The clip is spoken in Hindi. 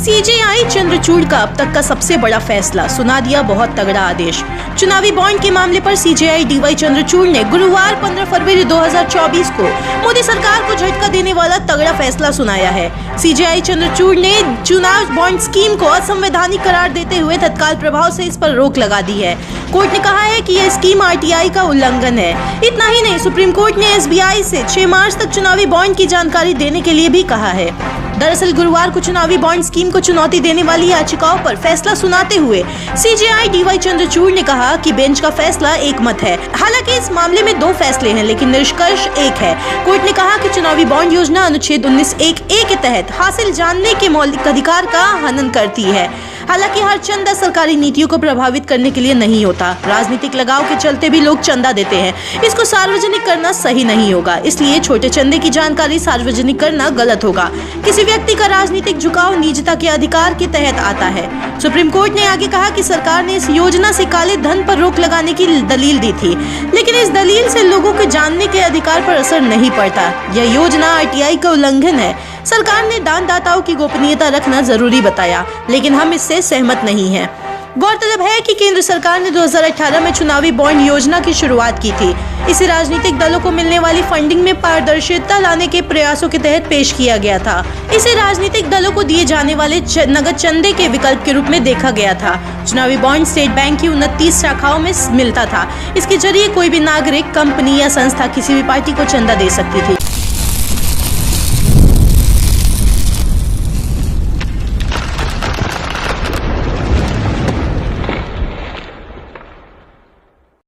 सीजेआई चंद्रचूड़ का अब तक का सबसे बड़ा फैसला, सुना दिया बहुत तगड़ा आदेश। चुनावी बॉन्ड के मामले पर सीजेआई डीवाई चंद्रचूड़ ने गुरुवार 15 फरवरी 2024 को मोदी सरकार को झटका देने वाला तगड़ा फैसला सुनाया है। सीजेआई चंद्रचूड़ ने चुनाव बॉन्ड स्कीम को असंवैधानिक करार देते हुए तत्काल प्रभाव से इस पर रोक लगा दी है। कोर्ट ने कहा है कि यह स्कीम आरटीआई का उल्लंघन है। इतना ही नहीं, सुप्रीम कोर्ट ने एसबीआई से 6 मार्च तक चुनावी बॉन्ड की जानकारी देने के लिए भी कहा है। दरअसल गुरुवार को चुनावी बॉन्ड स्कीम को चुनौती देने वाली याचिकाओं पर फैसला सुनाते हुए सीजेआई डीवाई चंद्रचूड़ ने कहा कि बेंच का फैसला एक मत है। हालांकि इस मामले में 2 फैसले हैं, लेकिन निष्कर्ष एक है। कोर्ट ने कहा कि चुनावी बॉन्ड योजना अनुच्छेद 19(1)(a) के तहत हासिल जानने के मौलिक अधिकार का हनन करती है। हालांकि हर चंदा सरकारी नीतियों को प्रभावित करने के लिए नहीं होता। राजनीतिक लगाव के चलते भी लोग चंदा देते हैं, इसको सार्वजनिक करना सही नहीं होगा। इसलिए छोटे चंदे की जानकारी सार्वजनिक करना गलत होगा। किसी व्यक्ति का राजनीतिक झुकाव निजता के अधिकार के तहत आता है। सुप्रीम कोर्ट ने आगे कहा कि सरकार ने इस योजना से काले धन पर रोक लगाने की दलील दी थी, लेकिन इस दलील से लोगों के जानने के अधिकार पर असर नहीं पड़ता। यह योजना आरटीआई का उल्लंघन है। सरकार ने दानदाताओं की गोपनीयता रखना जरूरी बताया, लेकिन हम इससे सहमत नहीं हैं। गौरतलब है कि केंद्र सरकार ने 2018 में चुनावी बॉन्ड योजना की शुरुआत की थी। इसे राजनीतिक दलों को मिलने वाली फंडिंग में पारदर्शिता लाने के प्रयासों के तहत पेश किया गया था। इसे राजनीतिक दलों को दिए जाने वाले नगद चंदे के विकल्प के रूप में देखा गया था। चुनावी बॉन्ड स्टेट बैंक की 29 शाखाओं में मिलता था। इसके जरिए कोई भी नागरिक, कंपनी या संस्था किसी भी पार्टी को चंदा दे सकती थी।